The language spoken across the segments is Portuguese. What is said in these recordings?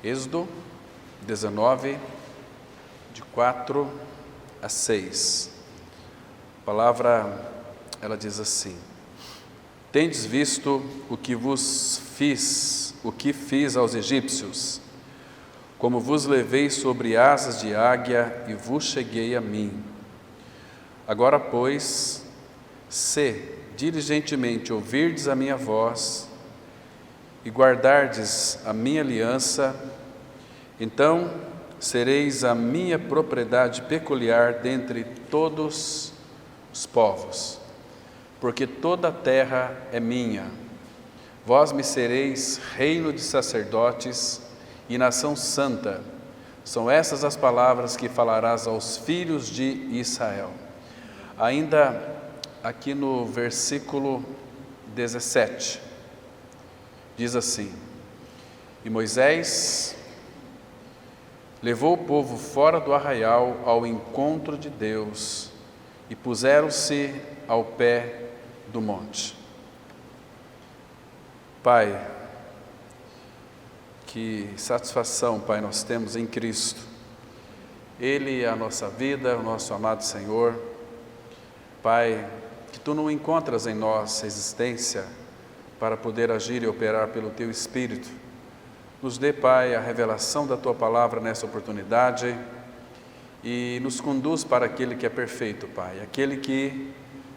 Êxodo 19, de 4 a 6. A palavra, ela diz assim: Tendes visto o que fiz aos egípcios, como vos levei sobre asas de águia e vos cheguei a mim. Agora, pois, se diligentemente ouvirdes a minha voz e guardardes a minha aliança, então sereis a minha propriedade peculiar dentre todos os povos, porque toda a terra é minha. Vós me sereis reino de sacerdotes e nação santa. São essas as palavras que falarás aos filhos de Israel. Ainda aqui no versículo 17, diz assim: E Moisés levou o povo fora do arraial ao encontro de Deus e puseram-se ao pé do monte. Pai, que satisfação, Pai, nós temos em Cristo. Ele é a nossa vida, o nosso amado Senhor. Pai, que Tu não encontras em nós resistência para poder agir e operar pelo Teu Espírito. Nos dê, Pai, a revelação da Tua Palavra nessa oportunidade e nos conduz para aquele que é perfeito, Pai, aquele que,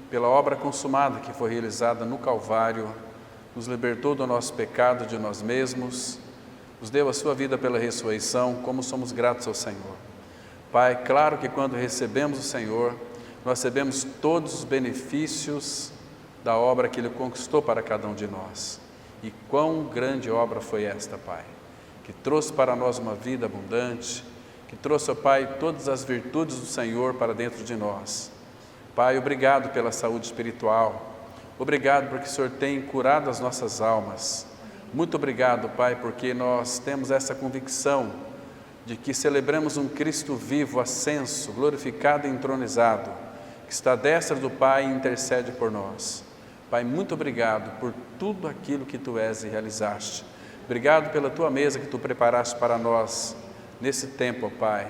pela obra consumada que foi realizada no Calvário, nos libertou do nosso pecado, de nós mesmos, nos deu a Sua vida pela ressurreição, como somos gratos ao Senhor. Pai, claro que quando recebemos o Senhor, nós recebemos todos os benefícios da obra que Ele conquistou para cada um de nós. E quão grande obra foi esta, Pai, que trouxe para nós uma vida abundante, que trouxe, ó Pai, todas as virtudes do Senhor para dentro de nós. Pai, obrigado pela saúde espiritual, obrigado porque o Senhor tem curado as nossas almas. Muito obrigado, Pai, porque nós temos essa convicção de que celebramos um Cristo vivo, ascenso, glorificado e entronizado, que está à destra do Pai e intercede por nós. Pai, muito obrigado por tudo aquilo que Tu és e realizaste. Obrigado pela Tua mesa que Tu preparaste para nós nesse tempo, ó Pai,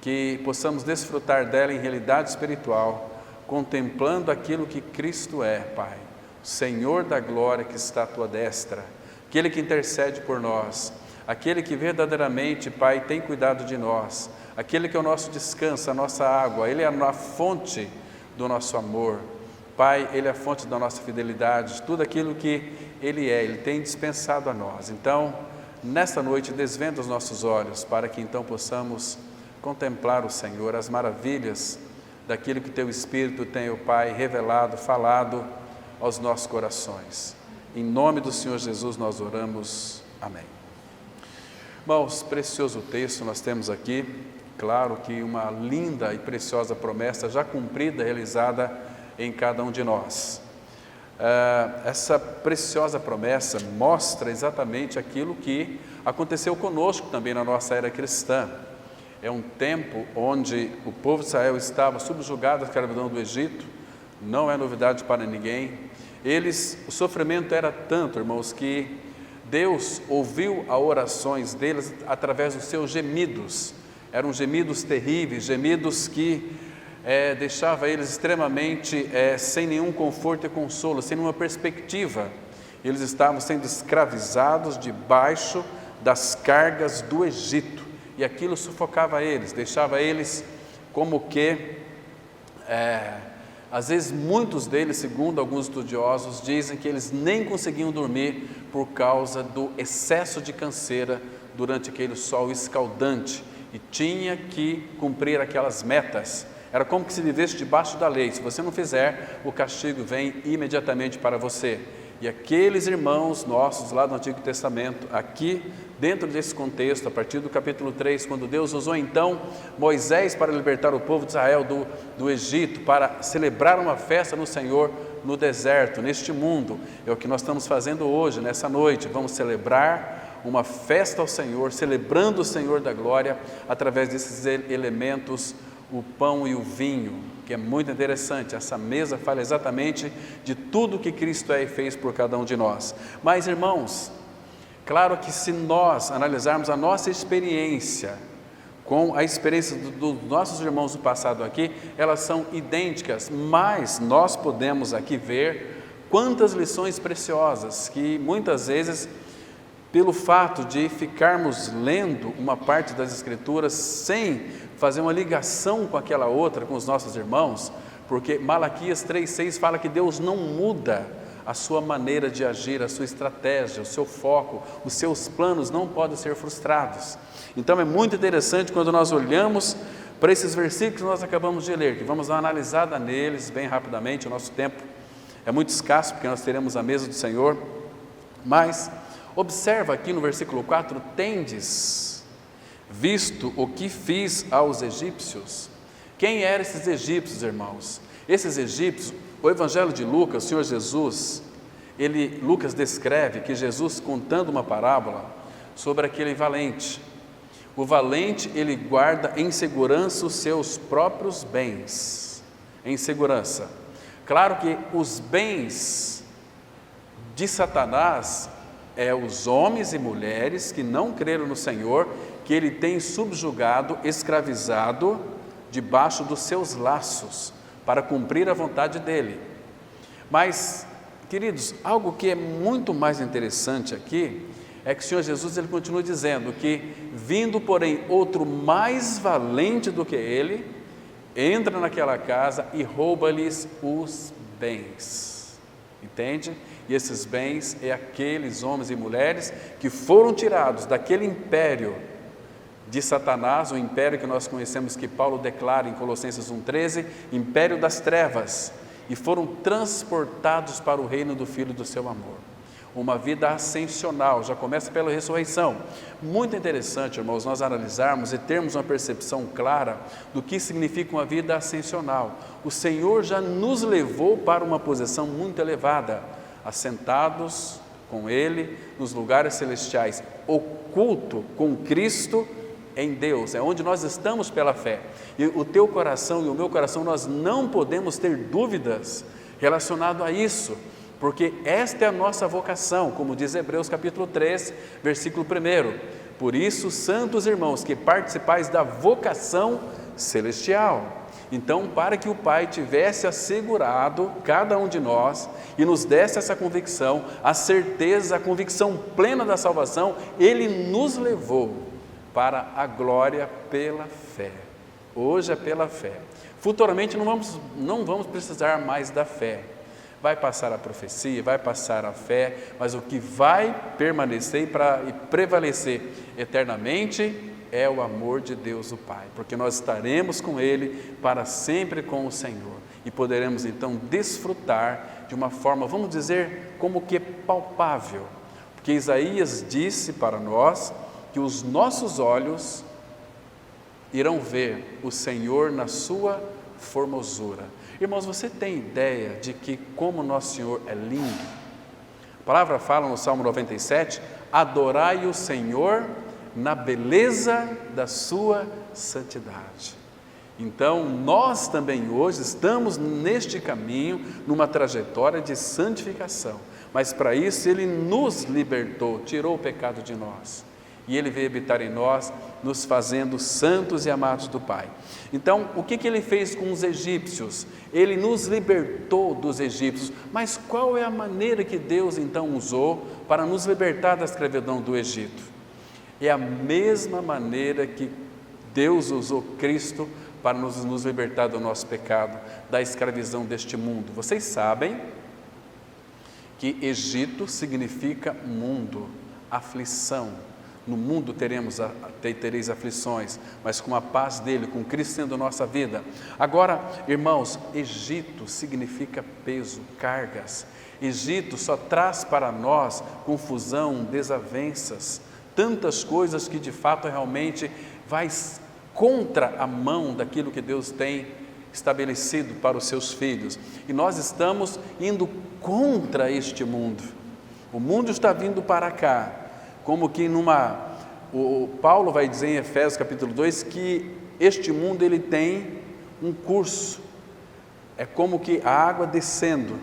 que possamos desfrutar dela em realidade espiritual, contemplando aquilo que Cristo é, Pai, o Senhor da glória que está à Tua destra, aquele que intercede por nós, aquele que verdadeiramente, Pai, tem cuidado de nós, aquele que é o nosso descanso, a nossa água, Ele é a fonte do nosso amor. Pai, Ele é a fonte da nossa fidelidade, tudo aquilo que Ele é, Ele tem dispensado a nós. Então, nesta noite, desvenda os nossos olhos, para que então possamos contemplar o Senhor, as maravilhas daquilo que Teu Espírito tem, ó Pai, revelado, falado aos nossos corações. Em nome do Senhor Jesus nós oramos. Amém. Irmãos, precioso texto nós temos aqui, claro que uma linda e preciosa promessa já cumprida, realizada em cada um de nós. Essa preciosa promessa mostra exatamente aquilo que aconteceu conosco também na nossa era cristã. É um tempo onde o povo de Israel estava subjugado à escravidão do Egito, não é novidade para ninguém. O sofrimento era tanto, irmãos, que Deus ouviu as orações deles através dos seus gemidos. Eram gemidos terríveis, gemidos que deixava eles extremamente sem nenhum conforto e consolo, sem nenhuma perspectiva. Eles estavam sendo escravizados debaixo das cargas do Egito, e aquilo sufocava eles, deixava eles como que, às vezes muitos deles, segundo alguns estudiosos, dizem que eles nem conseguiam dormir por causa do excesso de canseira durante aquele sol escaldante, e tinha que cumprir aquelas metas. Era como que se vivesse debaixo da lei. Se você não fizer, o castigo vem imediatamente para você. E aqueles irmãos nossos lá do Antigo Testamento, aqui dentro desse contexto, a partir do capítulo 3, quando Deus usou então Moisés para libertar o povo de Israel do Egito, para celebrar uma festa no Senhor no deserto, neste mundo, é o que nós estamos fazendo hoje, nessa noite. Vamos celebrar uma festa ao Senhor, celebrando o Senhor da glória, através desses elementos, o pão e o vinho, que é muito interessante. Essa mesa fala exatamente de tudo que Cristo é e fez por cada um de nós. Mas, irmãos, Claro que se nós analisarmos a nossa experiência com a experiência dos nossos irmãos do passado aqui, elas são idênticas, mas nós podemos aqui ver quantas lições preciosas que muitas vezes, pelo fato de ficarmos lendo uma parte das Escrituras sem fazer uma ligação com aquela outra, com os nossos irmãos, porque Malaquias 3,6 fala que Deus não muda a sua maneira de agir, a sua estratégia, o seu foco, os seus planos não podem ser frustrados. Então é muito interessante quando nós olhamos para esses versículos que nós acabamos de ler, que vamos dar uma analisada neles bem rapidamente. O nosso tempo é muito escasso, porque nós teremos a mesa do Senhor, mas observa aqui no versículo 4, tendes visto o que fiz aos egípcios. Quem eram esses egípcios, irmãos? Esses egípcios, o Evangelho de Lucas, o Senhor Jesus, Lucas descreve que Jesus, contando uma parábola sobre aquele valente, o valente, ele guarda em segurança os seus próprios bens, em segurança. Claro que os bens de Satanás os homens e mulheres que não creram no Senhor, que ele tem subjugado, escravizado, debaixo dos seus laços, para cumprir a vontade dele. Mas, queridos, algo que é muito mais interessante aqui, é que o Senhor Jesus ele continua dizendo que, vindo porém outro mais valente do que ele, entra naquela casa e rouba-lhes os bens. Entende? E esses bens é aqueles homens e mulheres que foram tirados daquele império de Satanás, o império que nós conhecemos, que Paulo declara em Colossenses 1,13, império das trevas, e foram transportados para o reino do Filho do seu amor. Uma vida ascensional, já começa pela ressurreição. Muito interessante, irmãos, nós analisarmos e termos uma percepção clara do que significa uma vida ascensional. O Senhor já nos levou para uma posição muito elevada, assentados com Ele nos lugares celestiais, oculto com Cristo em Deus, é onde nós estamos pela fé. E o teu coração e o meu coração, nós não podemos ter dúvidas relacionado a isso, porque esta é a nossa vocação, como diz Hebreus capítulo 3, versículo 1. Por isso, santos irmãos, que participais da vocação celestial. Então, para que o Pai tivesse assegurado cada um de nós e nos desse essa convicção, a certeza, a convicção plena da salvação, Ele nos levou para a glória pela fé. Hoje é pela fé. Futuramente não vamos precisar mais da fé. Vai passar a profecia, vai passar a fé, mas o que vai permanecer e prevalecer eternamente é o amor de Deus o Pai, porque nós estaremos com Ele para sempre com o Senhor e poderemos então desfrutar de uma forma, vamos dizer, como que palpável, porque Isaías disse para nós que os nossos olhos irão ver o Senhor na sua formosura. Irmãos, você tem ideia de que como nosso Senhor é lindo? A palavra fala no Salmo 97, adorai o Senhor na beleza da sua santidade. Então, nós também hoje estamos neste caminho, numa trajetória de santificação, mas para isso Ele nos libertou, tirou o pecado de nós. E Ele veio habitar em nós, nos fazendo santos e amados do Pai. Então, o que Ele fez com os egípcios? Ele nos libertou dos egípcios, mas qual é a maneira que Deus então usou para nos libertar da escravidão do Egito? É a mesma maneira que Deus usou Cristo para nos libertar do nosso pecado, da escravidão deste mundo. Vocês sabem que Egito significa mundo, aflição. No mundo tereis aflições, mas com a paz dele, com Cristo sendo nossa vida. Agora, irmãos, Egito significa peso, cargas. Egito só traz para nós confusão, desavenças, tantas coisas que de fato realmente vai contra a mão daquilo que Deus tem estabelecido para os seus filhos. E nós estamos indo contra este mundo. O mundo está vindo para cá. Como que o Paulo vai dizer em Efésios capítulo 2 que este mundo ele tem um curso, é como que a água descendo,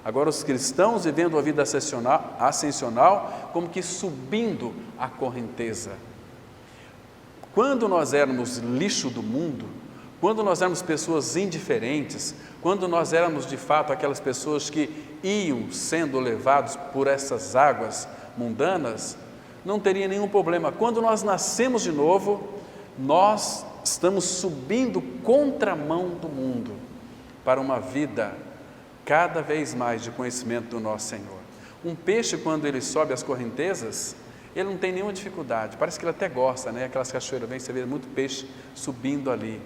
Agora os cristãos vivendo a vida ascensional, como que subindo a correnteza. Quando nós éramos lixo do mundo, quando nós éramos pessoas indiferentes, quando nós éramos de fato aquelas pessoas que iam sendo levados por essas águas mundanas, não teria nenhum problema. Quando nós nascemos de novo, nós estamos subindo contramão do mundo para uma vida cada vez mais de conhecimento do nosso Senhor. Um peixe, quando ele sobe as correntezas, ele não tem nenhuma dificuldade, parece que ele até gosta, né? Aquelas cachoeiras, vem, você vê muito peixe subindo ali.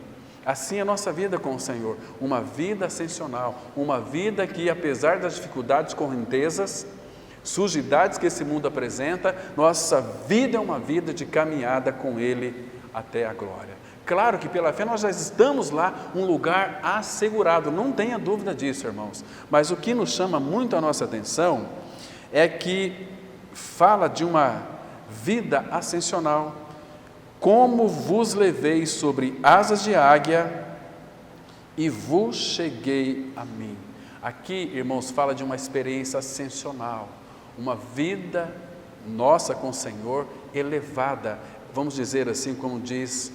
Assim é a nossa vida com o Senhor, uma vida ascensional, uma vida que, apesar das dificuldades, correntezas, sujidades que esse mundo apresenta, nossa vida é uma vida de caminhada com Ele até a glória. Claro que pela fé nós já estamos lá, um lugar assegurado, não tenha dúvida disso, irmãos. Mas o que nos chama muito a nossa atenção é que fala de uma vida ascensional. Como vos levei sobre asas de águia e vos cheguei a mim. Aqui, irmãos, fala de uma experiência ascensional, uma vida nossa com o Senhor elevada, vamos dizer assim, como diz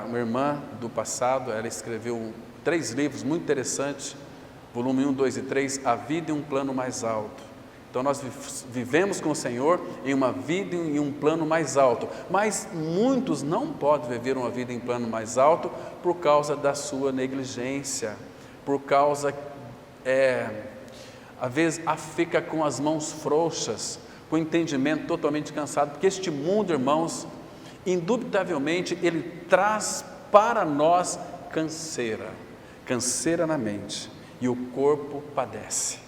uma irmã do passado, ela escreveu 3 livros muito interessantes, volume 1, 2 e 3, A Vida em um Plano Mais Alto. Então nós vivemos com o Senhor em uma vida em um plano mais alto, mas muitos não podem viver uma vida em plano mais alto por causa da sua negligência, por causa, às vezes, fica com as mãos frouxas, com o entendimento totalmente cansado, porque este mundo, irmãos, indubitavelmente, ele traz para nós canseira na mente, e o corpo padece.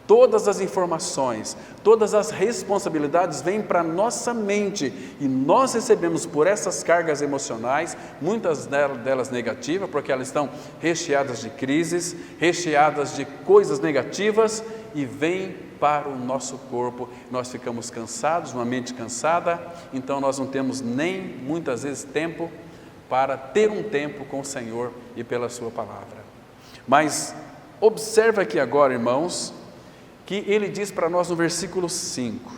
Todas as informações, todas as responsabilidades vêm para a nossa mente e nós recebemos por essas cargas emocionais, muitas delas negativas, porque elas estão recheadas de crises, recheadas de coisas negativas e vêm para o nosso corpo. Nós ficamos cansados, uma mente cansada, então nós não temos nem muitas vezes tempo para ter um tempo com o Senhor e pela sua palavra. Mas observa aqui agora, irmãos, que ele diz para nós no versículo 5,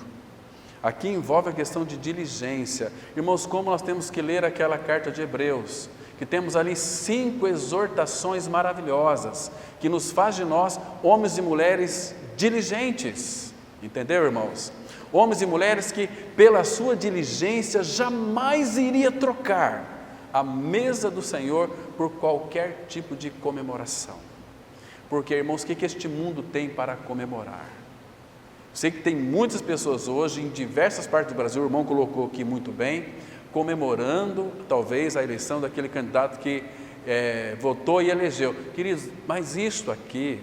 aqui envolve a questão de diligência. Irmãos, como nós temos que ler aquela carta de Hebreus, que temos ali 5 exortações maravilhosas, que nos faz de nós homens e mulheres diligentes, entendeu, irmãos? Homens e mulheres que pela sua diligência jamais iria trocar a mesa do Senhor por qualquer tipo de comemoração. Porque, irmãos, o que este mundo tem para comemorar? Sei que tem muitas pessoas hoje, em diversas partes do Brasil, o irmão colocou aqui muito bem, comemorando, talvez, a eleição daquele candidato que votou e elegeu. Queridos, mas isto aqui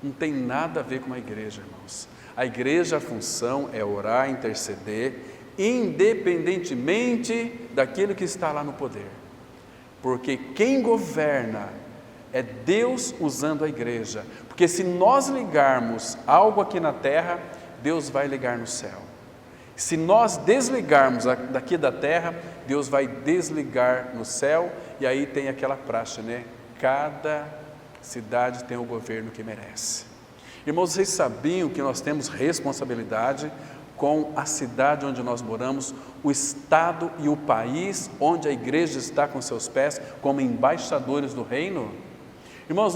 não tem nada a ver com a igreja, irmãos. A igreja, a função é orar, interceder, independentemente daquilo que está lá no poder. Porque quem governa é Deus usando a igreja, porque se nós ligarmos algo aqui na terra, Deus vai ligar no céu. Se nós desligarmos daqui da terra, Deus vai desligar no céu, e aí tem aquela praxe, né? Cada cidade tem o governo que merece. Irmãos, vocês sabiam que nós temos responsabilidade com a cidade onde nós moramos, o estado e o país onde a igreja está com seus pés, como embaixadores do reino? Irmãos,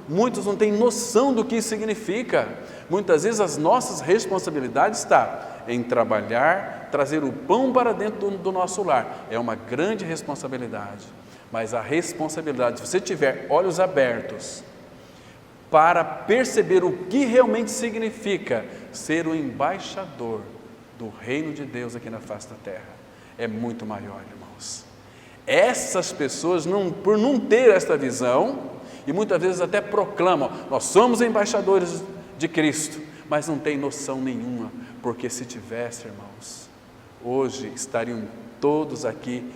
muitos não têm noção do que isso significa. Muitas vezes as nossas responsabilidades estão em trabalhar, trazer o pão para dentro do nosso lar. É uma grande responsabilidade, mas a responsabilidade, se você tiver olhos abertos para perceber o que realmente significa ser o embaixador do reino de Deus aqui na face da terra, é muito maior, irmãos. Essas pessoas, por não ter esta visão, e muitas vezes até proclamam, nós somos embaixadores de Cristo, mas não tem noção nenhuma, porque se tivesse, irmãos, hoje estariam todos aqui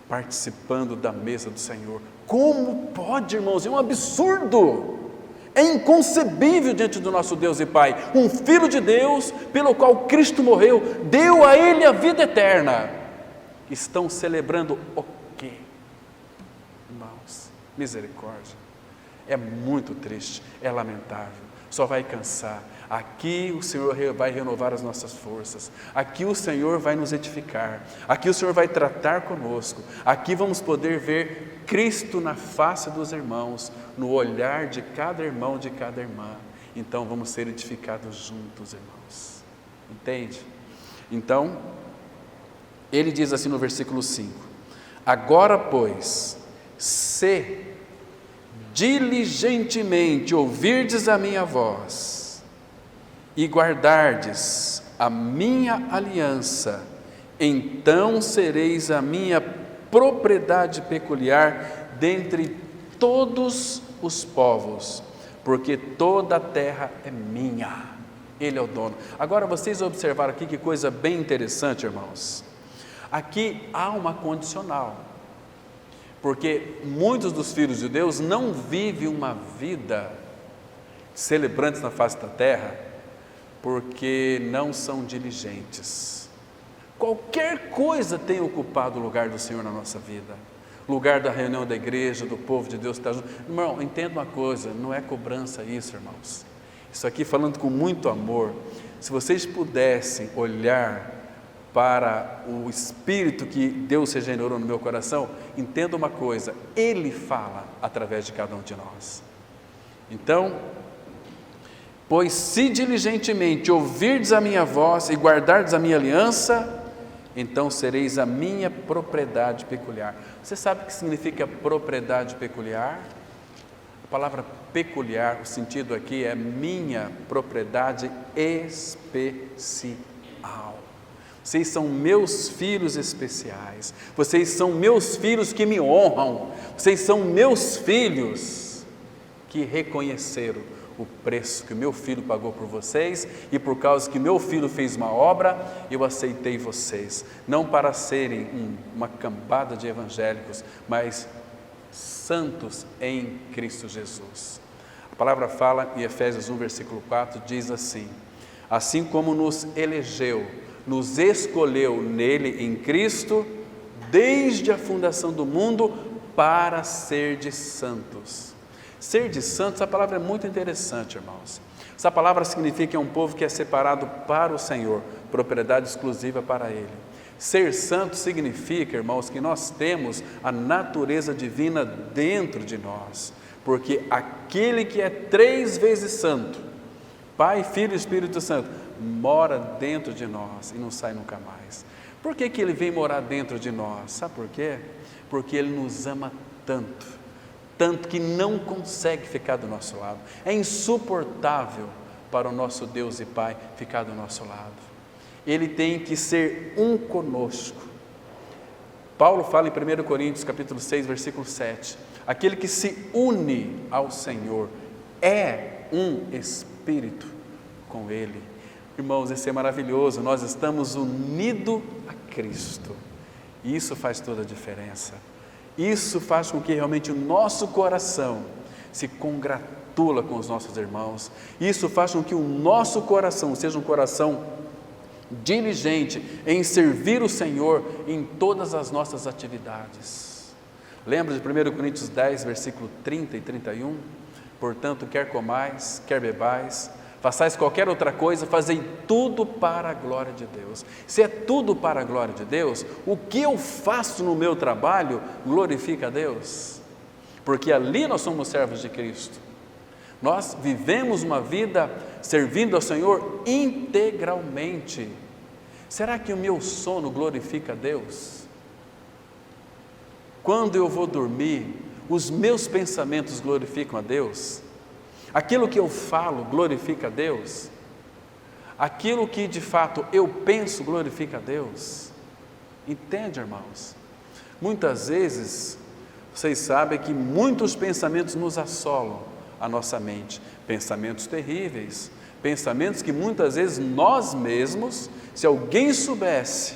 participando da mesa do Senhor. Como pode, irmãos? É um absurdo, é inconcebível diante do nosso Deus e Pai, um Filho de Deus, pelo qual Cristo morreu, deu a Ele a vida eterna. Estão celebrando o quê? Irmãos, misericórdia. É muito triste, é lamentável, só vai cansar. Aqui o Senhor vai renovar as nossas forças, aqui o Senhor vai nos edificar, aqui o Senhor vai tratar conosco, aqui vamos poder ver Cristo na face dos irmãos, no olhar de cada irmão, de cada irmã. Então vamos ser edificados juntos, irmãos. Entende? Então, ele diz assim no versículo 5: agora, pois, se diligentemente ouvirdes a minha voz e guardardes a minha aliança, então sereis a minha propriedade peculiar dentre todos os povos, porque toda a terra é minha. Ele é o dono. Agora vocês observaram aqui que coisa bem interessante, irmãos. Aqui há uma condicional, porque muitos dos filhos de Deus não vivem uma vida celebrantes na face da terra, porque não são diligentes. Qualquer coisa tem ocupado o lugar do Senhor na nossa vida, lugar da reunião da igreja, do povo de Deus que está junto. Irmão, entenda uma coisa, não é cobrança isso, irmãos. Isso aqui falando com muito amor. Se vocês pudessem olhar para o Espírito que Deus regenerou no meu coração, entenda uma coisa, Ele fala através de cada um de nós. Então, pois se diligentemente ouvirdes a minha voz e guardardes a minha aliança, então sereis a minha propriedade peculiar. Você sabe o que significa propriedade peculiar? A palavra peculiar, o sentido aqui é minha propriedade especial. Vocês são meus filhos especiais, vocês são meus filhos que me honram, vocês são meus filhos que reconheceram o preço que o meu filho pagou por vocês, e por causa que meu filho fez uma obra, eu aceitei vocês, não para serem uma cambada de evangélicos, mas santos em Cristo Jesus. A palavra fala em Efésios 1, versículo 4, diz assim: assim como nos elegeu, nos escolheu nele em Cristo, desde a fundação do mundo, para ser de santos. Ser de santos, essa palavra é muito interessante, irmãos. Essa palavra significa que é um povo que é separado para o Senhor, propriedade exclusiva para Ele. Ser santo significa, irmãos, que nós temos a natureza divina dentro de nós, porque aquele que é 3 vezes santo, Pai, Filho e Espírito Santo, mora dentro de nós e não sai nunca mais. Por que Ele vem morar dentro de nós? Sabe por quê? Porque Ele nos ama tanto, tanto que não consegue ficar do nosso lado. É insuportável para o nosso Deus e Pai ficar do nosso lado. Ele tem que ser um conosco. Paulo fala em 1 Coríntios capítulo 6, versículo 7, aquele que se une ao Senhor é um espírito com Ele. Irmãos, isso é maravilhoso, nós estamos unidos a Cristo, e isso faz toda a diferença. Isso faz com que realmente o nosso coração se congratula com os nossos irmãos, isso faz com que o nosso coração seja um coração diligente em servir o Senhor em todas as nossas atividades. Lembra de 1 Coríntios 10, versículo 30 e 31? Portanto, quer comais, quer bebais, façais qualquer outra coisa, fazei tudo para a glória de Deus. Se é tudo para a glória de Deus, o que eu faço no meu trabalho glorifica a Deus, porque ali nós somos servos de Cristo. Nós vivemos uma vida servindo ao Senhor integralmente. Será que o meu sono glorifica a Deus? Quando eu vou dormir, os meus pensamentos glorificam a Deus? Aquilo que eu falo glorifica a Deus? Aquilo que de fato eu penso glorifica a Deus? Entende, irmãos? Muitas vezes, vocês sabem que muitos pensamentos nos assolam a nossa mente, pensamentos terríveis, pensamentos que muitas vezes nós mesmos, se alguém soubesse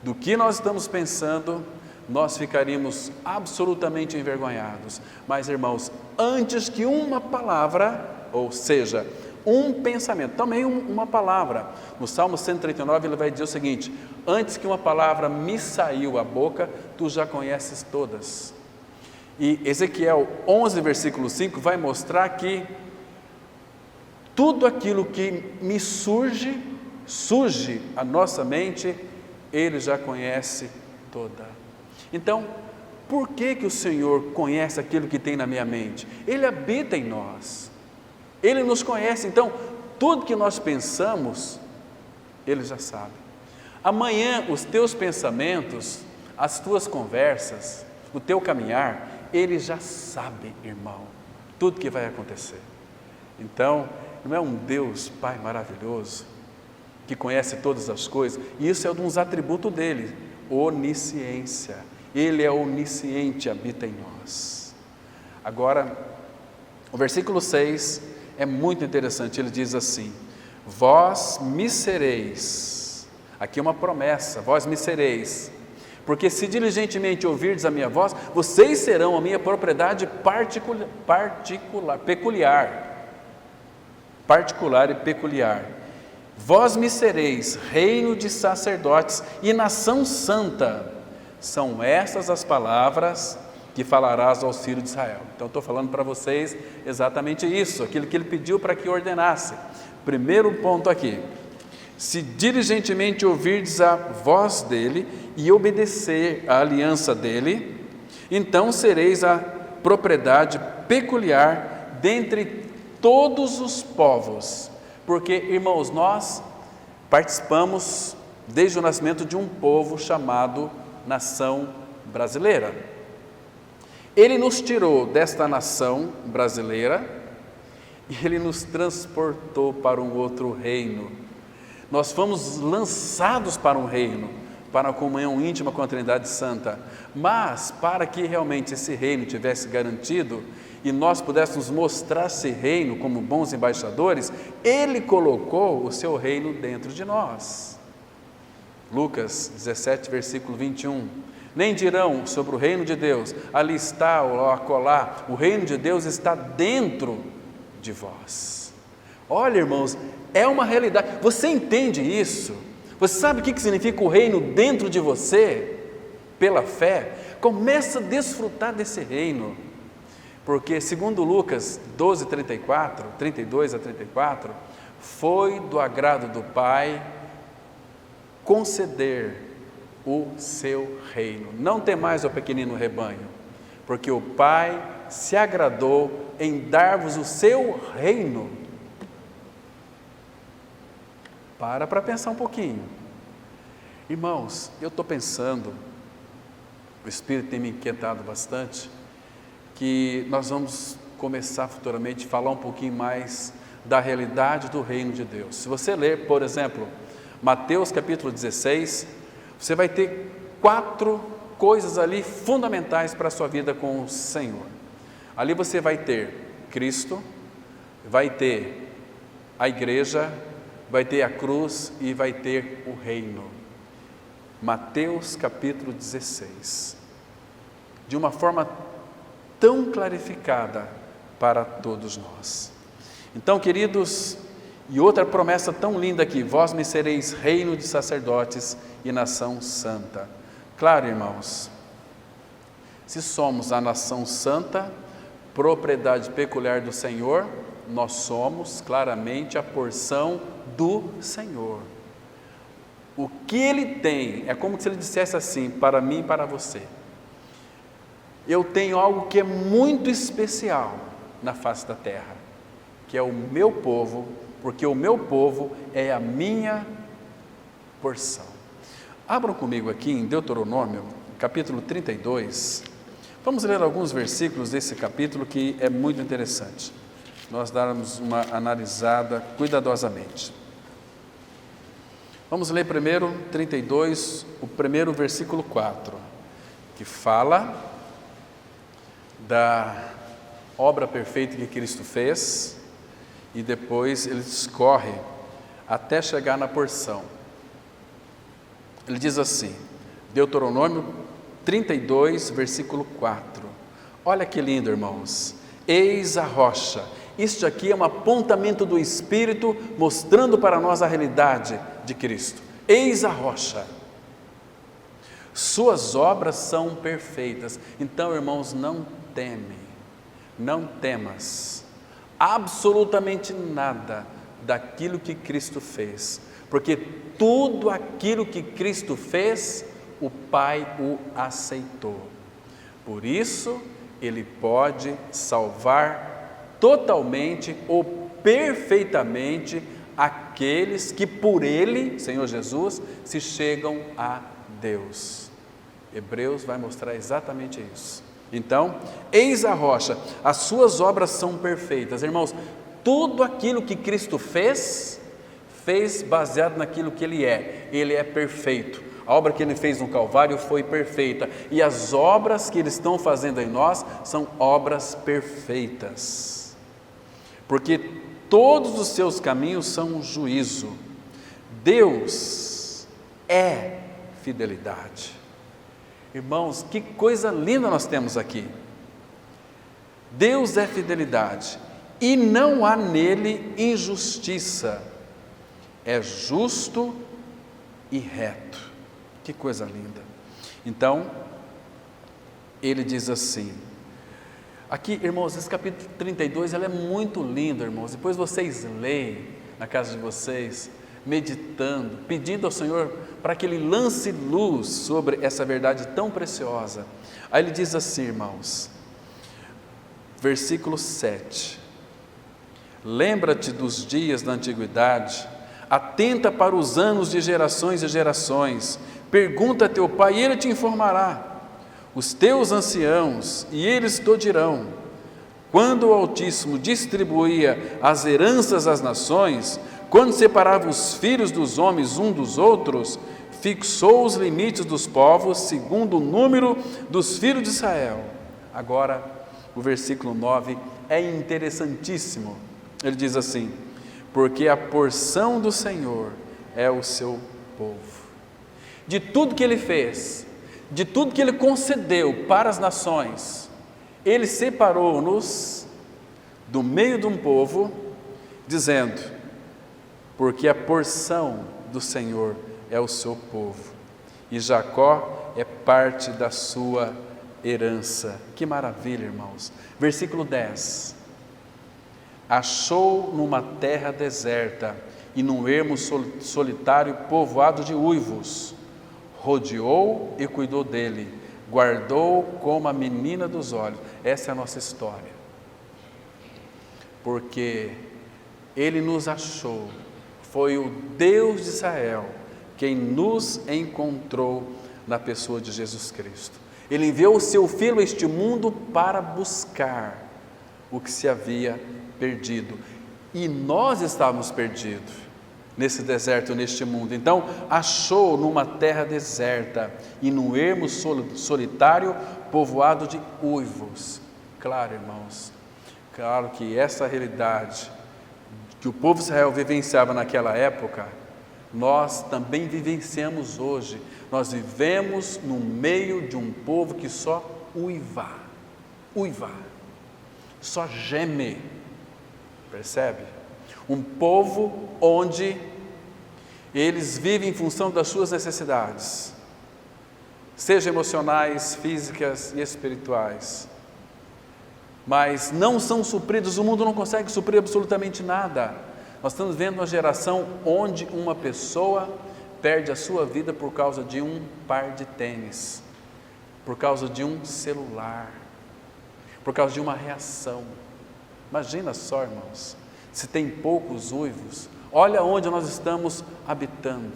do que nós estamos pensando, nós ficaríamos absolutamente envergonhados. Mas, irmãos, antes que uma palavra, ou seja, um pensamento, também uma palavra, no Salmo 139 ele vai dizer o seguinte: antes que uma palavra me saiu à boca, tu já conheces todas. E Ezequiel 11, versículo 5 vai mostrar que tudo aquilo que me surge à nossa mente, Ele já conhece toda. Então, por que o Senhor conhece aquilo que tem na minha mente? Ele habita em nós, Ele nos conhece, então, tudo que nós pensamos, Ele já sabe. Amanhã, os teus pensamentos, as tuas conversas, o teu caminhar, Ele já sabe, irmão, tudo que vai acontecer. Então, não é um Deus Pai maravilhoso, que conhece todas as coisas? E isso é um dos atributos dele, onisciência. Ele é onisciente, habita em nós. Agora, o versículo 6 é muito interessante, ele diz assim: vós me sereis, aqui é uma promessa, vós me sereis, porque se diligentemente ouvirdes a minha voz, vocês serão a minha propriedade particular e peculiar. Vós me sereis reino de sacerdotes e nação santa. São estas as palavras que falarás aos filhos de Israel. Então, estou falando para vocês exatamente isso, aquilo que ele pediu para que ordenasse. Primeiro ponto aqui: se diligentemente ouvirdes a voz dele e obedecer à aliança dele, então sereis a propriedade peculiar dentre todos os povos. Porque, irmãos, nós participamos desde o nascimento de um povo chamado nação brasileira. Ele nos tirou desta nação brasileira e Ele nos transportou para um outro reino. Nós fomos lançados para um reino, para a comunhão íntima com a Trindade Santa, mas para que realmente esse reino tivesse garantido e nós pudéssemos mostrar esse reino como bons embaixadores, Ele colocou o seu reino dentro de nós. Lucas 17, versículo 21, nem dirão sobre o reino de Deus, ali está ou acolá, o reino de Deus está dentro de vós. Olha, irmãos, é uma realidade, você entende isso? Você sabe o que significa o reino dentro de você? Pela fé, começa a desfrutar desse reino, porque segundo Lucas 12, 32 a 34, foi do agrado do Pai conceder o seu reino. Não temais, ó pequenino rebanho, porque o Pai se agradou em dar-vos o seu reino. Para pensar um pouquinho. Irmãos, eu estou pensando, o Espírito tem me inquietado bastante, que nós vamos começar futuramente a falar um pouquinho mais da realidade do reino de Deus. Se você ler, por exemplo, Mateus capítulo 16, você vai ter 4 coisas ali fundamentais para a sua vida com o Senhor. Ali você vai ter Cristo, vai ter a igreja, vai ter a cruz e vai ter o reino. Mateus capítulo 16, de uma forma tão clarificada para todos nós. Então, queridos, e outra promessa tão linda aqui: vós me sereis reino de sacerdotes e nação santa. Claro, irmãos, se somos a nação santa, propriedade peculiar do Senhor, nós somos claramente a porção do Senhor. O que Ele tem, é como se Ele dissesse assim, para mim e para você: eu tenho algo que é muito especial na face da terra, que é o meu povo, porque o meu povo é a minha porção. Abram comigo aqui em Deuteronômio, capítulo 32, vamos ler alguns versículos desse capítulo que é muito interessante, nós darmos uma analisada cuidadosamente. Vamos ler primeiro 32, o primeiro versículo 4, que fala da obra perfeita que Cristo fez, e depois ele discorre até chegar na porção. Ele diz assim, Deuteronômio 32, versículo 4, olha que lindo, irmãos: eis a rocha. Isto aqui é um apontamento do Espírito, mostrando para nós a realidade de Cristo. Eis a rocha, suas obras são perfeitas. Então, irmãos, não não temas absolutamente nada daquilo que Cristo fez, porque tudo aquilo que Cristo fez, o Pai o aceitou. Por isso, Ele pode salvar totalmente ou perfeitamente aqueles que por Ele, Senhor Jesus, se chegam a Deus. Hebreus vai mostrar exatamente isso. Então, eis a rocha, as suas obras são perfeitas. Irmãos, tudo aquilo que Cristo fez baseado naquilo que Ele é perfeito. A obra que Ele fez no Calvário foi perfeita, e as obras que Ele está fazendo em nós são obras perfeitas, porque todos os seus caminhos são juízo. Deus é fidelidade. Irmãos, que coisa linda nós temos aqui. Deus é fidelidade e não há nele injustiça. É justo e reto. Que coisa linda. Então, ele diz assim, aqui, irmãos, esse capítulo 32, ele é muito lindo, irmãos. Depois vocês leem na casa de vocês, meditando, pedindo ao Senhor para que Ele lance luz sobre essa verdade tão preciosa. Aí ele diz assim, irmãos, versículo 7, lembra-te dos dias da antiguidade, atenta para os anos de gerações e gerações, pergunta a teu pai e ele te informará, os teus anciãos e eles te dirão, quando o Altíssimo distribuía as heranças às nações, quando separava os filhos dos homens um dos outros, fixou os limites dos povos segundo o número dos filhos de Israel. Agora, o versículo 9 é interessantíssimo. Ele diz assim, porque a porção do Senhor é o seu povo. De tudo que Ele fez, de tudo que Ele concedeu para as nações, Ele separou-nos do meio de um povo, dizendo, porque a porção do Senhor é o seu povo, e Jacó é parte da sua herança. Que maravilha, irmãos. Versículo 10, achou numa terra deserta e num ermo solitário povoado de uivos, rodeou e cuidou dele, guardou como a menina dos olhos. Essa é a nossa história, porque Ele nos achou. Foi o Deus de Israel quem nos encontrou na pessoa de Jesus Cristo. Ele enviou o seu Filho a este mundo para buscar o que se havia perdido. E nós estávamos perdidos nesse deserto, neste mundo. Então, achou numa terra deserta e num ermo solitário povoado de uivos. Claro, irmãos, claro que essa realidade que o povo de Israel vivenciava naquela época, nós também vivenciamos hoje. Nós vivemos no meio de um povo que só uiva, só geme, percebe? Um povo onde eles vivem em função das suas necessidades, seja emocionais, físicas e espirituais, mas não são supridos. O mundo não consegue suprir absolutamente nada. Nós estamos vendo uma geração onde uma pessoa perde a sua vida por causa de um par de tênis, por causa de um celular, por causa de uma reação. Imagina só, irmãos, se tem poucos uivos, olha onde nós estamos habitando.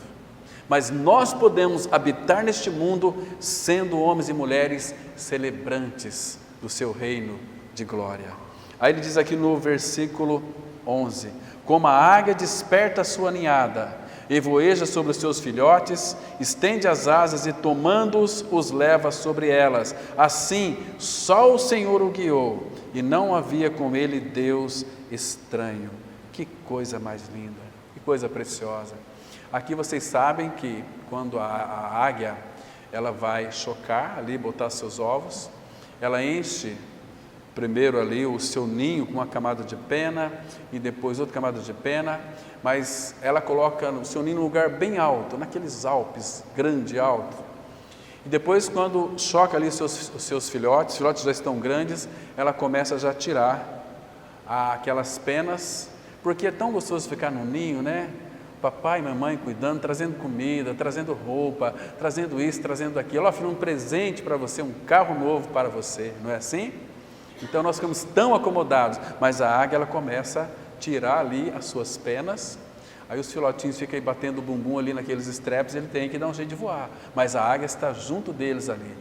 Mas nós podemos habitar neste mundo sendo homens e mulheres celebrantes do seu reino de glória. Aí ele diz aqui no versículo 11, como a águia desperta a sua ninhada e voeja sobre os seus filhotes, estende as asas e tomando-os, os leva sobre elas. Assim, só o Senhor o guiou e não havia com ele Deus estranho. Que coisa mais linda, que coisa preciosa. Aqui vocês sabem que quando a águia, ela vai chocar ali, botar seus ovos, ela enche primeiro ali o seu ninho com uma camada de pena e depois outra camada de pena, mas ela coloca o seu ninho num lugar bem alto, naqueles Alpes, grande, alto. E depois, quando choca ali os seus filhotes, os filhotes já estão grandes, ela começa já a tirar aquelas penas, porque é tão gostoso ficar no ninho, né? Papai e mamãe cuidando, trazendo comida, trazendo roupa, trazendo isso, trazendo aquilo. Ó, filho, um presente para você, um carro novo para você, não é assim? Então nós ficamos tão acomodados, mas a águia ela começa a tirar ali as suas penas. Aí os filhotinhos ficam aí batendo o bumbum ali naqueles estrepes, ele tem que dar um jeito de voar, mas a águia está junto deles ali,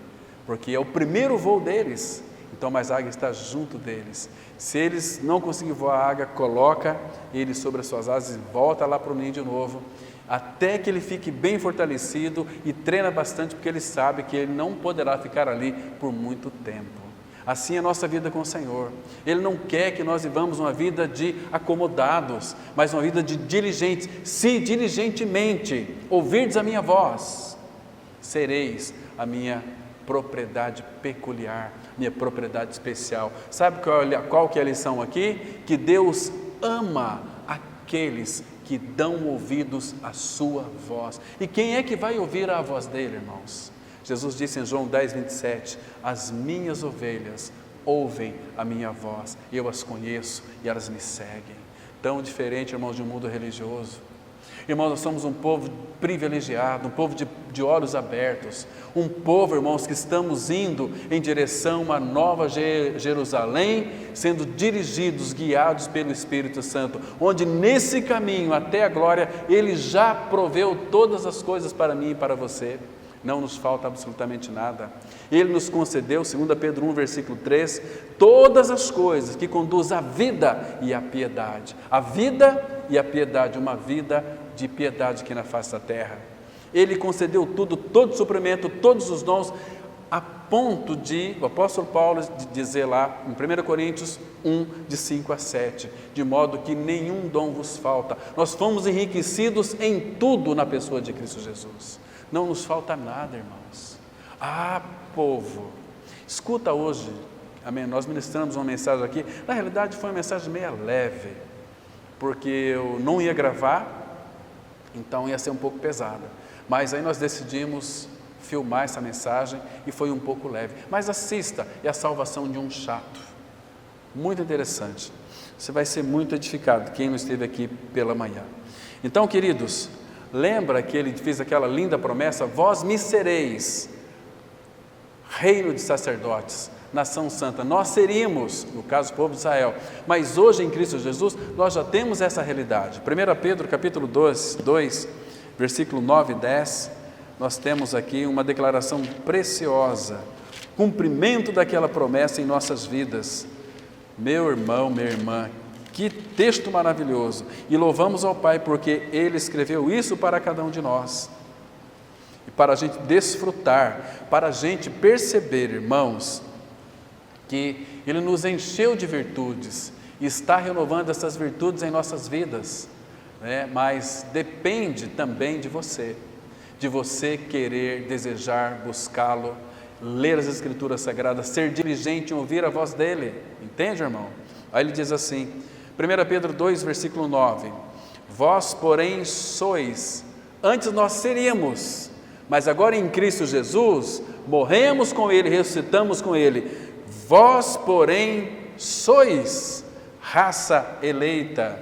porque é o primeiro voo deles, então mas a águia está junto deles. Se eles não conseguirem voar, a águia coloca ele sobre as suas asas e volta lá para o ninho de novo, até que ele fique bem fortalecido e treina bastante, porque ele sabe que ele não poderá ficar ali por muito tempo. Assim é a nossa vida com o Senhor. Ele não quer que nós vivamos uma vida de acomodados, mas uma vida de diligentes. Se diligentemente ouvirdes a minha voz, sereis a minha propriedade peculiar, minha propriedade especial. Sabe qual que é a lição aqui? Que Deus ama aqueles que dão ouvidos à sua voz. E quem é que vai ouvir a voz dele, irmãos? Jesus disse em João 10, 27, as minhas ovelhas ouvem a minha voz, eu as conheço e elas me seguem. Tão diferente, irmãos, de um mundo religioso. Irmãos, nós somos um povo privilegiado, um povo de olhos abertos, um povo, irmãos, que estamos indo em direção a uma nova Jerusalém, sendo dirigidos, guiados pelo Espírito Santo, onde nesse caminho até a glória, Ele já proveu todas as coisas para mim e para você. Não nos falta absolutamente nada. Ele nos concedeu, 2 Pedro 1, versículo 3, todas as coisas que conduzem à vida e à piedade. A vida e a piedade, uma vida de piedade aqui na face da terra. Ele concedeu tudo, todo o suprimento, todos os dons, a ponto de, o apóstolo Paulo dizer lá, em 1 Coríntios 1, de 5 a 7, de modo que nenhum dom vos falta. Nós fomos enriquecidos em tudo na pessoa de Cristo Jesus. Não nos falta nada, irmãos. Ah, povo, escuta hoje, amém, nós ministramos uma mensagem aqui, na realidade foi uma mensagem meio leve, porque eu não ia gravar, então ia ser um pouco pesada, mas aí nós decidimos filmar essa mensagem e foi um pouco leve, mas assista, é a salvação de um chato, muito interessante, você vai ser muito edificado, quem não esteve aqui pela manhã. Então, queridos, lembra que ele fez aquela linda promessa, vós me sereis reino de sacerdotes, nação santa, nós seríamos, no caso o povo de Israel, mas hoje em Cristo Jesus, nós já temos essa realidade. 1 Pedro capítulo 2, versículo 9 e 10, nós temos aqui uma declaração preciosa, cumprimento daquela promessa em nossas vidas. Meu irmão, minha irmã, que texto maravilhoso, e louvamos ao Pai porque Ele escreveu isso para cada um de nós, e para a gente desfrutar, para a gente perceber, irmãos, que Ele nos encheu de virtudes, e está renovando essas virtudes em nossas vidas, né? Mas depende também de você querer, desejar, buscá-lo, ler as Escrituras Sagradas, ser diligente em ouvir a voz dEle, entende, irmão? Aí ele diz assim, 1 Pedro 2, versículo 9, vós, porém, sois, antes nós seríamos, mas agora em Cristo Jesus, morremos com Ele, ressuscitamos com Ele, vós, porém, sois raça eleita,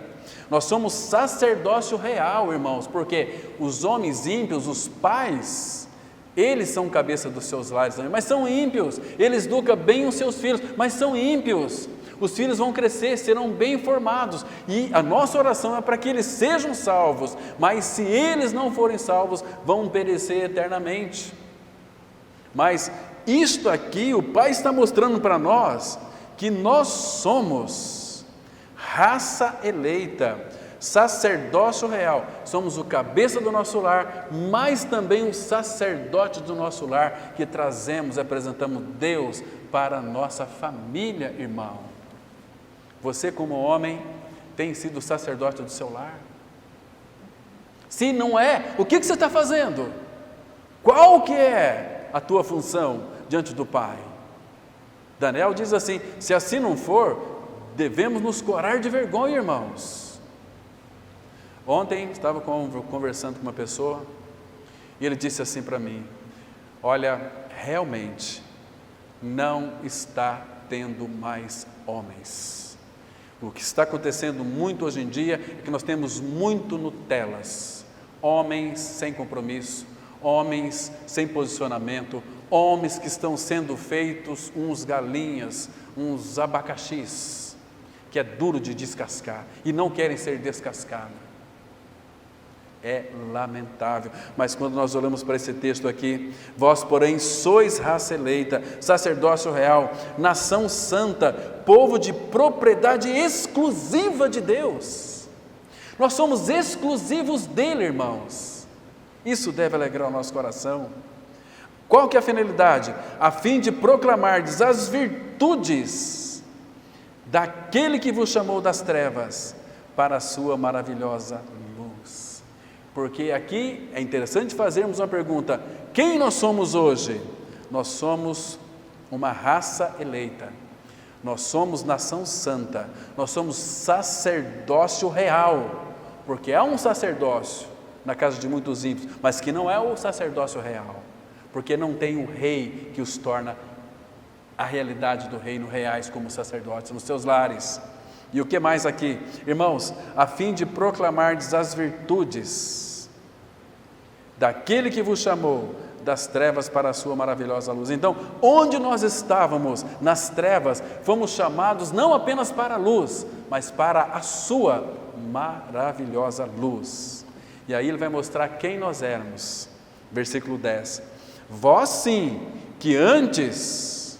nós somos sacerdócio real, irmãos, porque os homens ímpios, os pais, eles são cabeça dos seus lares, mas são ímpios, eles educam bem os seus filhos, mas são ímpios. Os filhos vão crescer, serão bem formados, e a nossa oração é para que eles sejam salvos, mas se eles não forem salvos, vão perecer eternamente. Mas isto aqui, o Pai está mostrando para nós, que nós somos raça eleita, sacerdócio real, somos o cabeça do nosso lar, mas também o sacerdote do nosso lar, que trazemos, apresentamos Deus para a nossa família, irmão. Você, como homem, tem sido sacerdote do seu lar? Se não é, o que você está fazendo? Qual que é a tua função diante do Pai? Daniel diz assim, se assim não for, devemos nos corar de vergonha, irmãos. Ontem estava conversando com uma pessoa, e ele disse assim para mim, olha, realmente não está tendo mais homens. O que está acontecendo muito hoje em dia é que nós temos muito Nutelas, homens sem compromisso, homens sem posicionamento, homens que estão sendo feitos uns galinhas, uns abacaxis, que é duro de descascar e não querem ser descascados. É lamentável, mas quando nós olhamos para esse texto aqui, vós porém sois raça eleita, sacerdócio real, nação santa, povo de propriedade exclusiva de Deus. Nós somos exclusivos dele, irmãos. Isso deve alegrar o nosso coração. Qual que é a finalidade? A fim de proclamardes as virtudes daquele que vos chamou das trevas para a sua maravilhosa luz. Porque aqui é interessante fazermos uma pergunta: quem nós somos hoje? Nós somos uma raça eleita, nós somos nação santa, nós somos sacerdócio real, porque há um sacerdócio na casa de muitos ímpios, mas que não é o sacerdócio real, porque não tem o rei que os torna a realidade do reino reais como sacerdotes nos seus lares. E o que mais aqui? Irmãos, a fim de proclamardes as virtudes daquele que vos chamou das trevas para a sua maravilhosa luz. Então, onde nós estávamos nas trevas, fomos chamados não apenas para a luz, mas para a sua maravilhosa luz. E aí ele vai mostrar quem nós éramos. Versículo 10. Vós sim, que antes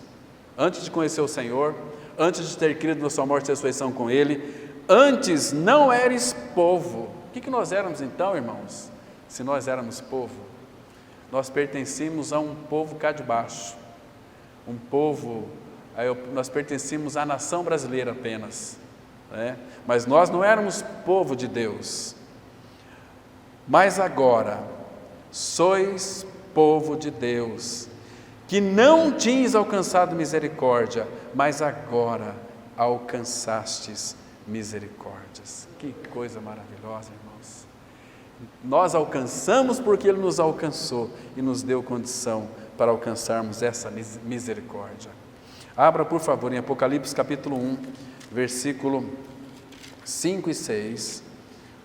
de conhecer o Senhor, antes de ter crido na sua morte e ressurreição com Ele, antes não eres povo. O que nós éramos então, irmãos? Se nós éramos povo, nós pertencíamos a um povo cá de baixo, nós pertencíamos à nação brasileira apenas, né? Mas nós não éramos povo de Deus. Mas agora, sois povo de Deus, que não tinhas alcançado misericórdia, mas agora alcançastes misericórdias. Que coisa maravilhosa, irmãos. Nós alcançamos porque Ele nos alcançou e nos deu condição para alcançarmos essa misericórdia. Abra, por favor, em Apocalipse capítulo 1, versículo 5 e 6.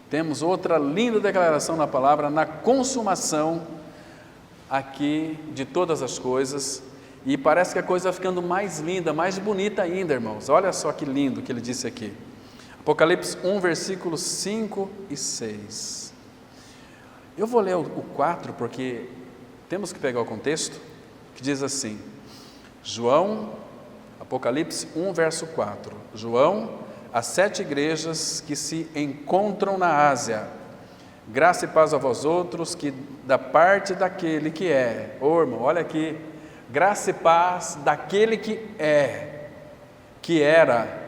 Temos outra linda declaração na palavra, na consumação aqui de todas as coisas, e parece que a coisa vai ficando mais linda, mais bonita ainda, irmãos. Olha só que lindo que ele disse aqui. Apocalipse 1, versículos 5 e 6. Eu vou ler o 4 porque temos que pegar o contexto, que diz assim, Apocalipse 1, verso 4. João, as 7 igrejas que se encontram na Ásia, graça e paz a vós outros, que da parte daquele que é, irmão, olha aqui, graça e paz daquele que é, que era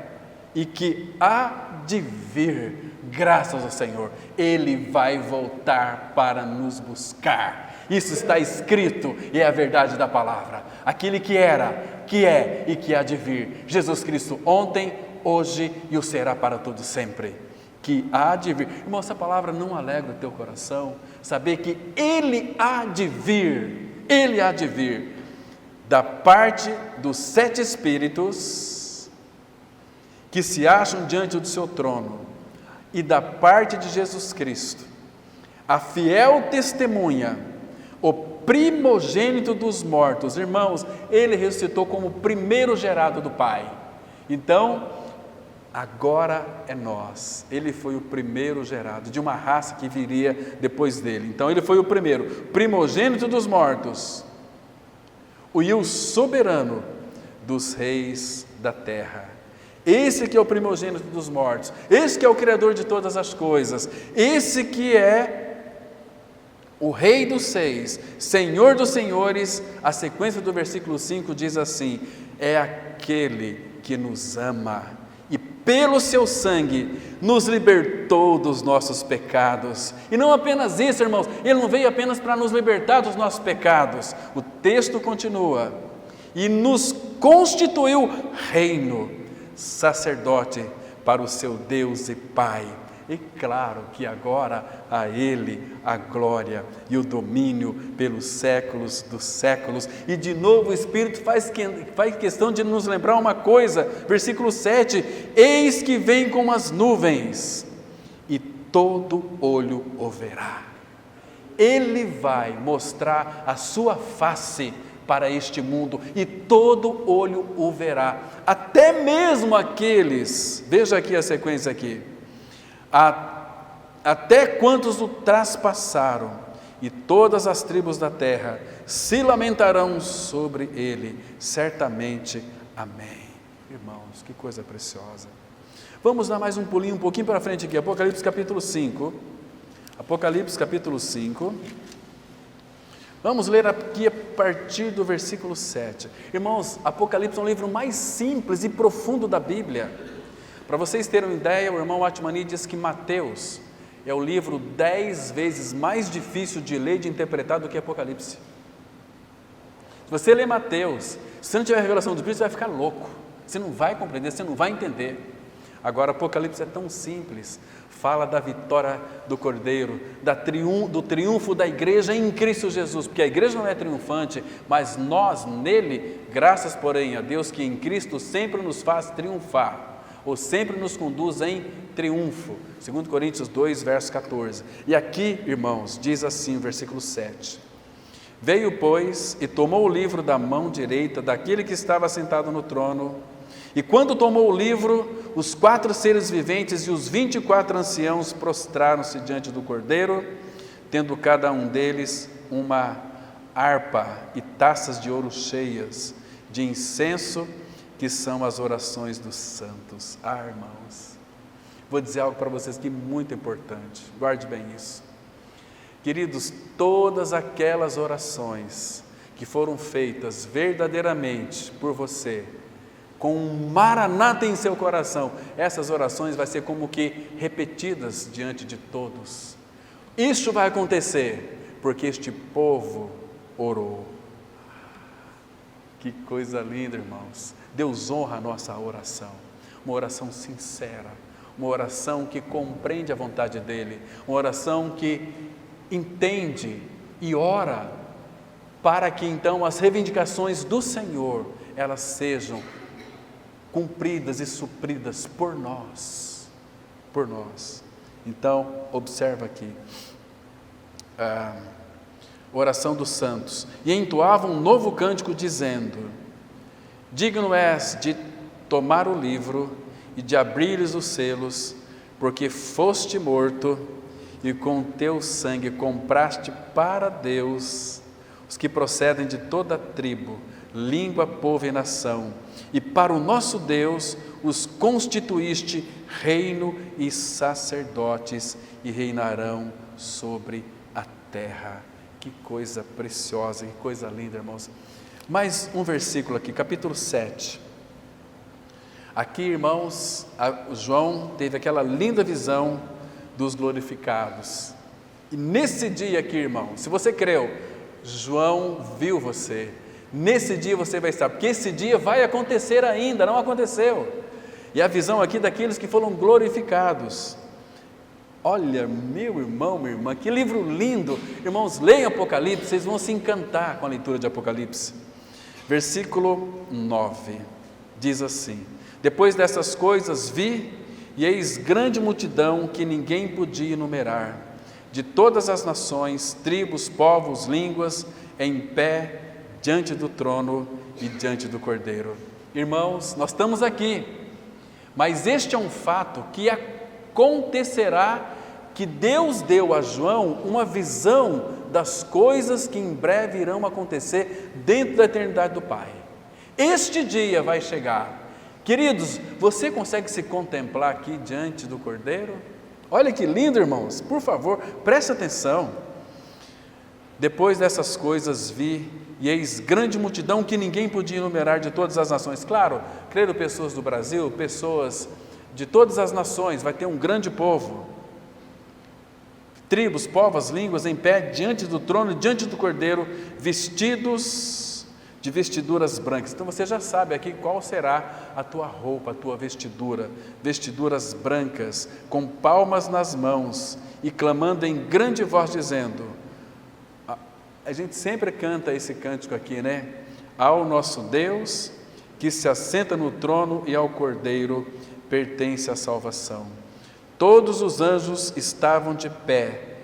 e que há de vir, graças ao Senhor, Ele vai voltar para nos buscar. Isso está escrito e é a verdade da palavra. Aquele que era, que é e que há de vir, Jesus Cristo ontem, hoje e o será para todo sempre. Que há de vir. Irmão, essa palavra não alegra o teu coração? Saber que Ele há de vir, da parte dos 7 espíritos que se acham diante do seu trono e da parte de Jesus Cristo, a fiel testemunha, o primogênito dos mortos. Irmãos, Ele ressuscitou como o primeiro gerado do Pai. Então, agora é nós. Ele foi o primeiro gerado de uma raça que viria depois dele. Então ele foi o primeiro, primogênito dos mortos, e o soberano dos reis da terra. Esse que é o primogênito dos mortos, esse que é o Criador de todas as coisas, esse que é o Rei dos Seis, Senhor dos Senhores. A sequência do versículo 5 diz assim: é aquele que nos ama e pelo seu sangue nos libertou dos nossos pecados. E não apenas isso, irmãos, Ele não veio apenas para nos libertar dos nossos pecados. O texto continua: e nos constituiu reino, sacerdote para o seu Deus e Pai. E claro que agora a Ele a glória e o domínio pelos séculos dos séculos. E de novo o Espírito faz questão de nos lembrar uma coisa, versículo 7, eis que vem com as nuvens, e todo olho o verá. Ele vai mostrar a sua face para este mundo, e todo olho o verá, até mesmo aqueles, veja aqui a sequência aqui, até quantos o traspassaram, e todas as tribos da terra se lamentarão sobre ele, certamente, amém. Irmãos, que coisa preciosa. Vamos dar mais um pulinho, um pouquinho para frente aqui, Apocalipse capítulo 5, Apocalipse capítulo 5, vamos ler aqui a partir do versículo 7. Irmãos, Apocalipse é um livro mais simples e profundo da Bíblia. Para vocês terem uma ideia, o irmão Atmani diz que Mateus é o livro 10 vezes mais difícil de ler e de interpretar do que Apocalipse. Se você ler Mateus, se você não tiver a revelação do Espírito, você vai ficar louco. Você não vai compreender, você não vai entender. Agora, Apocalipse é tão simples, fala da vitória do Cordeiro, do triunfo da igreja em Cristo Jesus, porque a igreja não é triunfante, mas nós nele, graças porém a Deus que em Cristo sempre nos faz triunfar, ou sempre nos conduz em triunfo, 2 Coríntios 2, verso 14, e aqui, irmãos, diz assim o versículo 7, veio pois e tomou o livro da mão direita daquele que estava sentado no trono, e quando tomou o livro, os 4 seres viventes e os 24 anciãos prostraram-se diante do Cordeiro, tendo cada um deles uma harpa e taças de ouro cheias de incenso, que são as orações dos santos. Irmãos, vou dizer algo para vocês que é muito importante, guarde bem isso. Queridos, todas aquelas orações que foram feitas verdadeiramente por você, com um maranata em seu coração, essas orações vão ser como que repetidas diante de todos. Isso vai acontecer porque este povo orou. Que coisa linda, irmãos. Deus honra a nossa oração, uma oração sincera, uma oração que compreende a vontade dEle, uma oração que entende e ora para que então as reivindicações do Senhor, elas sejam cumpridas e supridas por nós, Então, observa aqui, a oração dos santos, e entoavam um novo cântico dizendo, digno és de tomar o livro e de abrir-lhes os selos, porque foste morto e com teu sangue compraste para Deus os que procedem de toda tribo, língua, povo e nação, e para o nosso Deus os constituíste reino e sacerdotes, e reinarão sobre a terra. Que coisa preciosa, que coisa linda, irmãos. Mais um versículo aqui, capítulo 7. Aqui, irmãos, João teve aquela linda visão dos glorificados. E nesse dia aqui, irmão, se você creu, João viu você. Nesse dia você vai estar, porque esse dia vai acontecer ainda, não aconteceu. E a visão aqui daqueles que foram glorificados. Olha, meu irmão, minha irmã, que livro lindo. Irmãos, leiam Apocalipse, vocês vão se encantar com a leitura de Apocalipse. Versículo 9, diz assim, depois dessas coisas vi, e eis grande multidão que ninguém podia enumerar, de todas as nações, tribos, povos, línguas, em pé, diante do trono e diante do Cordeiro. Irmãos, nós estamos aqui, mas este é um fato que acontecerá, que Deus deu a João uma visão das coisas que em breve irão acontecer dentro da eternidade do Pai. Este dia vai chegar. Queridos, você consegue se contemplar aqui diante do Cordeiro? Olha que lindo, irmãos, por favor, preste atenção. Depois dessas coisas vi, e eis grande multidão que ninguém podia enumerar de todas as nações. Claro, creio pessoas do Brasil, pessoas de todas as nações, vai ter um grande povo. Tribos, povos, línguas, em pé, diante do trono, diante do Cordeiro, vestidos de vestiduras brancas. Então você já sabe aqui qual será a tua roupa, a tua vestidura. Vestiduras brancas, com palmas nas mãos e clamando em grande voz, dizendo, a gente sempre canta esse cântico aqui, né? Ao nosso Deus, que se assenta no trono, e ao Cordeiro pertence a salvação. Todos os anjos estavam de pé,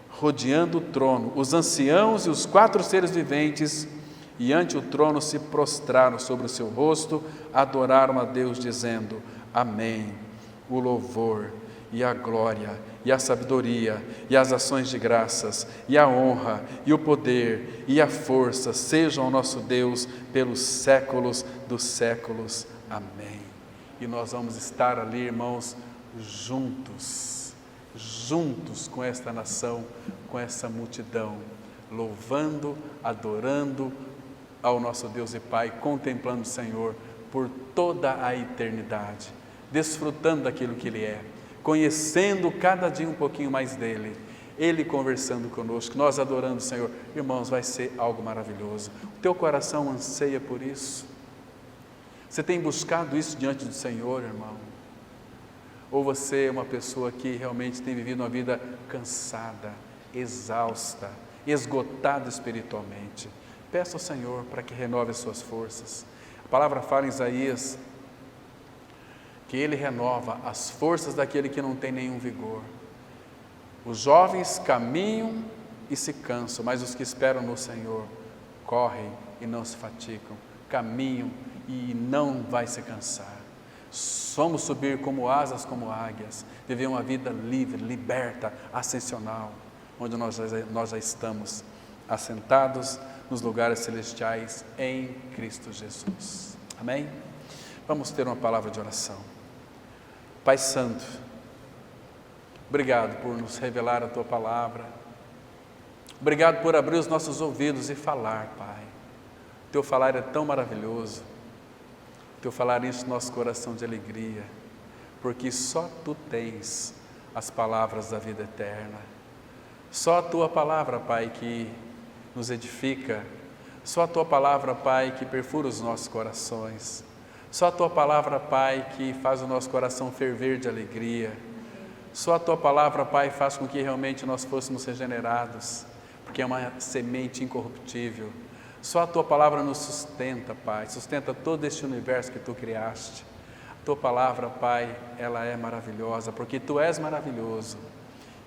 rodeando o trono, os anciãos e os 4 seres viventes, e ante o trono se prostraram sobre o seu rosto, adoraram a Deus, dizendo, amém. O louvor e a glória e a sabedoria e as ações de graças e a honra e o poder e a força sejam ao nosso Deus pelos séculos dos séculos. Amém. E nós vamos estar ali, irmãos, juntos com esta nação, com essa multidão, louvando, adorando ao nosso Deus e Pai, contemplando o Senhor por toda a eternidade, desfrutando daquilo que Ele é, conhecendo cada dia um pouquinho mais dEle, Ele conversando conosco, nós adorando o Senhor. Irmãos, vai ser algo maravilhoso. O teu coração anseia por isso? Você tem buscado isso diante do Senhor, irmão? Ou você é uma pessoa que realmente tem vivido uma vida cansada, exausta, esgotada espiritualmente? Peça ao Senhor para que renove as suas forças. A palavra fala em Isaías que Ele renova as forças daquele que não tem nenhum vigor. Os jovens caminham e se cansam, mas os que esperam no Senhor correm e não se fatigam, caminham e não vai se cansar. Somos subir como asas, como águias, viver uma vida livre, liberta, ascensional, onde nós já estamos assentados nos lugares celestiais em Cristo Jesus. Amém? Vamos ter uma palavra de oração. Pai Santo, obrigado por nos revelar a Tua palavra. Obrigado por abrir os nossos ouvidos e falar, Pai. O Teu falar é tão maravilhoso. O Teu falar enche o nosso coração de alegria, porque só Tu tens as palavras da vida eterna. Só a Tua palavra, Pai, que nos edifica. Só a Tua palavra, Pai, que perfura os nossos corações. Só a Tua palavra, Pai, que faz o nosso coração ferver de alegria. Só a Tua palavra, Pai, faz com que realmente nós fôssemos regenerados, porque é uma semente incorruptível. Só a Tua palavra nos sustenta, Pai, sustenta todo este universo que Tu criaste. A Tua palavra, Pai, ela é maravilhosa, porque Tu és maravilhoso.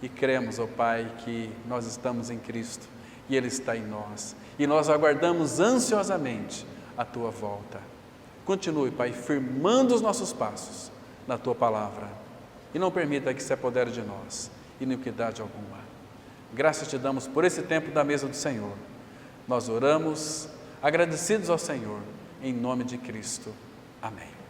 E cremos, ó Pai, que nós estamos em Cristo e Ele está em nós. E nós aguardamos ansiosamente a Tua volta. Continue, Pai, firmando os nossos passos na Tua palavra. E não permita que se apodere de nós iniquidade alguma. Graças Te damos por esse tempo da mesa do Senhor. Nós oramos agradecidos ao Senhor, em nome de Cristo. Amém.